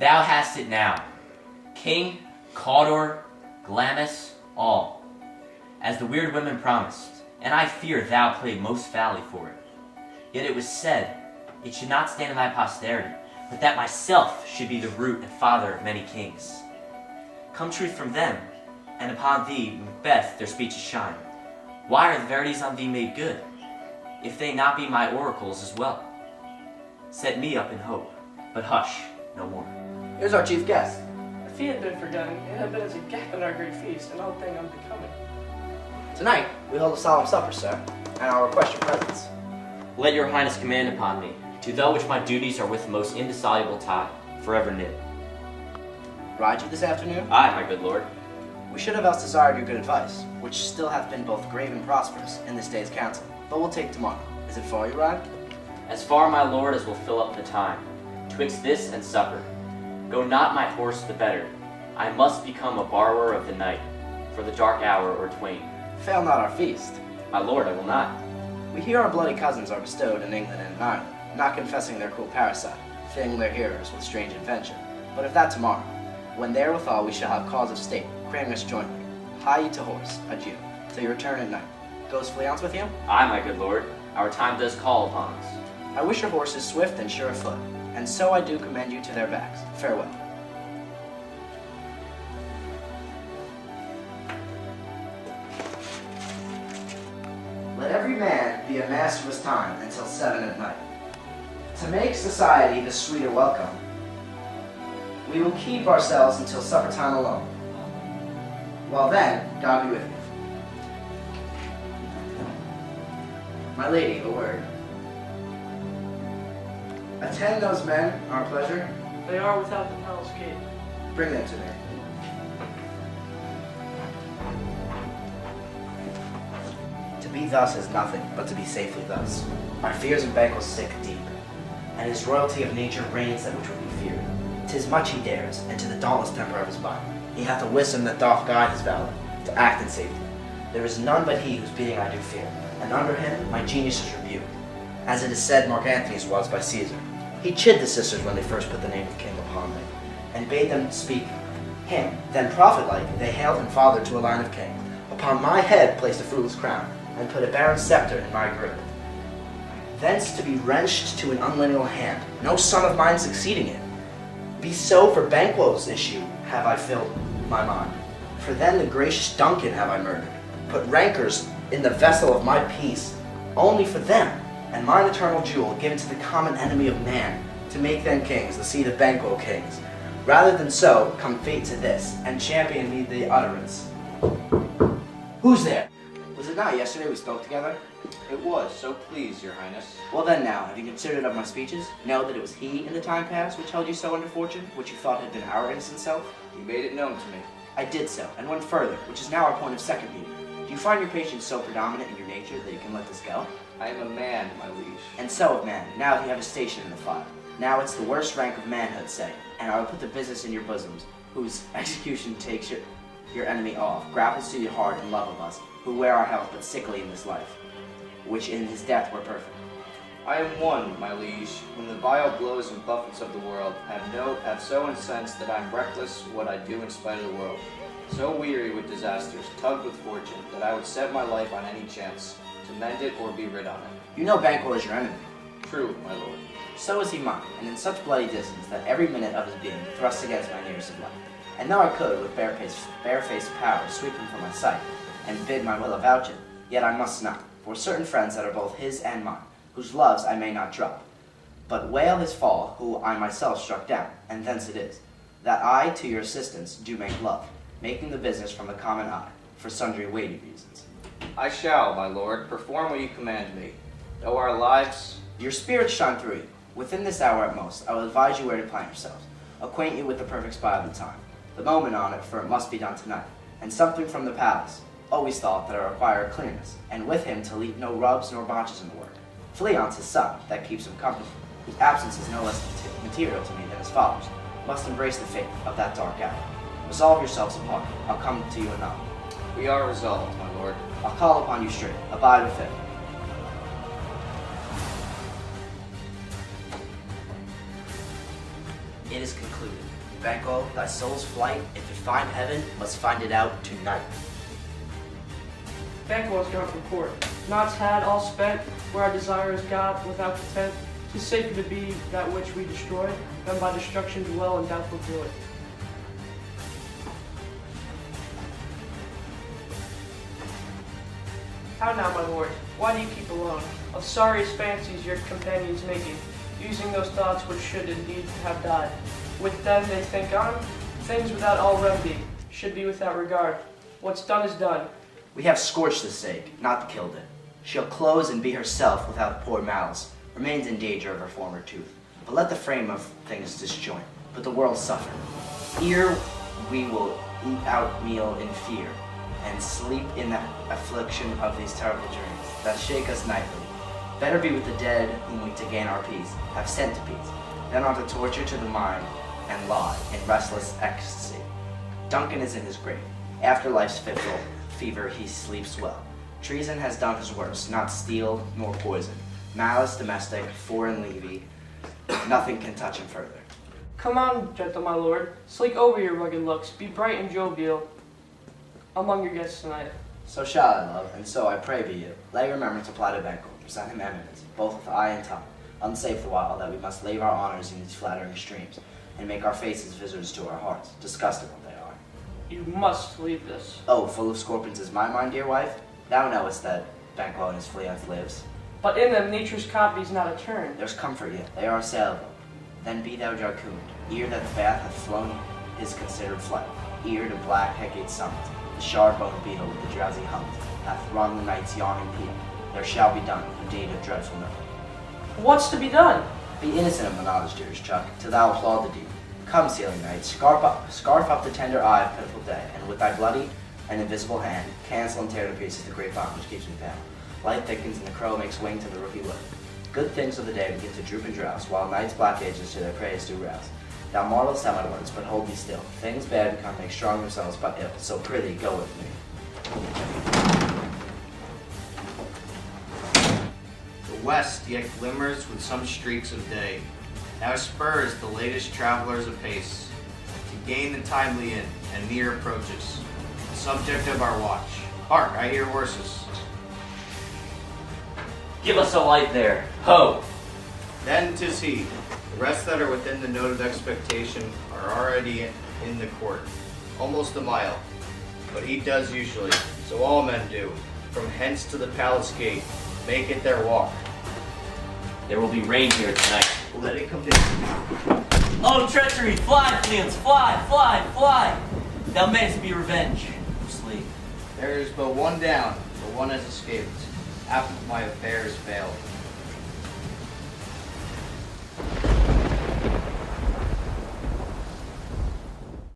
Thou hast it now, King, Cawdor, Glamis, all, as the weird women promised, and I fear thou played most foully for it. Yet it was said, it should not stand in thy posterity, but that myself should be the root and father of many kings. Come truth from them, and upon thee, Macbeth, their speeches shine. Why are the verities on thee made good, if they not be my oracles as well? Set me up in hope, but hush, no more. Here's our chief guest. If he had been forgotten, it had been as a gap in our great feast, and all thing unbecoming. Tonight, we hold a solemn supper, sir, and I'll request your presence. Let your highness command upon me, to thou which my duties are with the most indissoluble tie, forever knit. Ride you this afternoon? Aye, my good lord. We should have else desired your good advice, which still hath been both grave and prosperous in this day's council, but we'll take tomorrow. Is it far you ride? As far, my lord, as will fill up the time, twixt this and supper. Go not my horse the better. I must become a borrower of the night, for the dark hour or twain. Fail not our feast. My lord, I will not. We hear our bloody cousins are bestowed in England and in Ireland, not confessing their cruel parasite, filling their hearers with strange invention. But if that tomorrow, when therewithal we shall have cause of state, cramming us jointly, hie ye to horse, adieu, till you return at night. Goes Spallanzani with you? Aye, my good lord. Our time does call upon us. I wish your horses swift and sure of foot, and so I do commend you to their backs. Farewell. Let every man be a master of his time until 7 at night. To make society the sweeter welcome, we will keep ourselves until supper time alone. Well then, God be with you. My lady, a word. Attend those men, our pleasure. They are without the palace gate. Bring them to me. To be thus is nothing, but to be safely thus. Our fears of Banquo sick deep, and his royalty of nature reigns that which would be feared. 'Tis much he dares, and to the dauntless temper of his body. He hath a wisdom that doth guide his valor, to act in safety. There is none but he whose bidding I do fear, and under him my genius is rebuked, as it is said Mark Antony's was by Caesar. He chid the sisters when they first put the name of king upon them, and bade them speak him. Then prophet-like they hailed him father to a line of king. Upon my head placed a fruitless crown, and put a barren scepter in my grip. Thence to be wrenched to an unlineal hand, no son of mine succeeding it. Be so for Banquo's issue have I filled my mind. For then the gracious Duncan have I murdered, put rancors in the vessel of my peace, only for them, and mine eternal jewel given to the common enemy of man, to make them kings, the seed of Banquo kings. Rather than so, come fate to this, and champion me the utterance. Who's there? Was it not yesterday we spoke together? It was, so please, your highness. Well then now, have you considered of my speeches? Know that it was he in the time past which held you so under fortune, which you thought had been our innocent self? You made it known to me. I did so, and went further, which is now our point of second meeting. Do you find your patience so predominant in your nature that you can let this go? I am a man, my liege. And so of man, now that you have a station in the file. Now it's the worst rank of manhood, say, and I will put the business in your bosoms, whose execution takes your enemy off, grapples to your heart and love of us, who wear our health but sickly in this life, which in his death were perfect. I am one, my liege, whom the vile blows and buffets of the world have so incensed that I am reckless what I do in spite of the world, so weary with disasters, tugged with fortune, that I would set my life on any chance, to mend it or be rid on it. You know Banquo is your enemy. True, my lord. So is he mine, and in such bloody distance that every minute of his being thrusts against my nearest of life. And though I could, with barefaced power, sweep him from my sight, and bid my will avouch it, yet I must not, for certain friends that are both his and mine, whose loves I may not drop, but wail his fall, who I myself struck down, and thence it is, that I to your assistance do make love, making the business from the common eye, for sundry weighty reasons. I shall, my lord, perform what you command me, though our lives... Your spirits shine through you. Within this hour at most, I will advise you where to plant yourselves, acquaint you with the perfect spy of the time, the moment on it, for it must be done tonight, and something from the palace, always thought that I require clearness, and with him to leave no rubs nor botches in the work. Fleance his son, that keeps him company, whose absence is no less material to me than his father's, must embrace the fate of that dark hour. Resolve yourselves upon it. I'll come to you anon. We are resolved, my lord. I'll call upon you straight. Abide with it. it is concluded. Banquo, thy soul's flight, if it find heaven, must find it out tonight. Banquo has gone from court. Knots had all spent, where our desire is God without content. 'Tis safer to be that which we destroy, than by destruction dwell in doubtful joy. How now, my lord? Why do you keep alone? Of sorriest fancies your companions making, using those thoughts which should indeed have died. With them they think on things without all remedy, should be without regard. What's done is done. We have scorched the stake, not killed it. She'll close and be herself without poor malice, remains in danger of her former tooth. But let the frame of things disjoint, but the world suffer. Ere we will eat out meal in fear, and sleep in the affliction of these terrible dreams that shake us nightly. Better be with the dead whom we to gain our peace have sent to peace, than on to torture to the mind and lie in restless ecstasy. Duncan is in his grave. After life's fitful fever he sleeps well. Treason has done his worst, not steel nor poison. Malice domestic, foreign levy, nothing can touch him further. Come on, gentle my lord, sleek over your rugged looks, be bright and jovial among your guests tonight. So shall I, love, and so I pray be you. Let your remembrance apply to Banquo, present him eminence, both with eye and tongue, unsafe the while that we must lave our honors in these flattering streams, and make our faces visitors to our hearts, disgusting what they are. You must leave this. Oh, full of scorpions is my mind, dear wife? Thou knowest that Banquo and his fleance lives. But in them nature's copy's not a turn. There's comfort yet, they are assailable. Then be thou jocund, ere that the bath hath flown his considered flight, ere to black Hecate's summit, the shard-boned beetle with the drowsy hunt, hath rung the night's yawning peal. There shall be done the deed of dreadful night. What's to be done? Be innocent of the knowledge, dearest Chuck, till thou applaud the deed. Come, sealing night, scarf up the tender eye of pitiful day, and with thy bloody and invisible hand, cancel and tear to pieces the great bond which keeps me bound. Light thickens and the crow makes wing to the rooky wood. Good things of the day begin to droop and drowse, while night's black ages to their praise do rouse. Thou marvelest at my words, but hold thee still. Things bad become make strong themselves but ill, so prithee go with me. The west yet glimmers with some streaks of day. Now spurs the latest travelers apace, to gain the timely in, and near approaches, the subject of our watch. Hark, I hear horses. Give us a light there. Ho! Then 'tis he. The rest that are within the note of expectation are already in the court, almost a mile. But he does usually, so all men do. From hence to the palace gate, make it their walk. There will be rain here tonight. Let it come down. Oh, treachery! Fly, Fields! Fly, fly, fly! Thou mayst be revenge. Sleep. There is but one down, but one has escaped. Half of my affairs failed.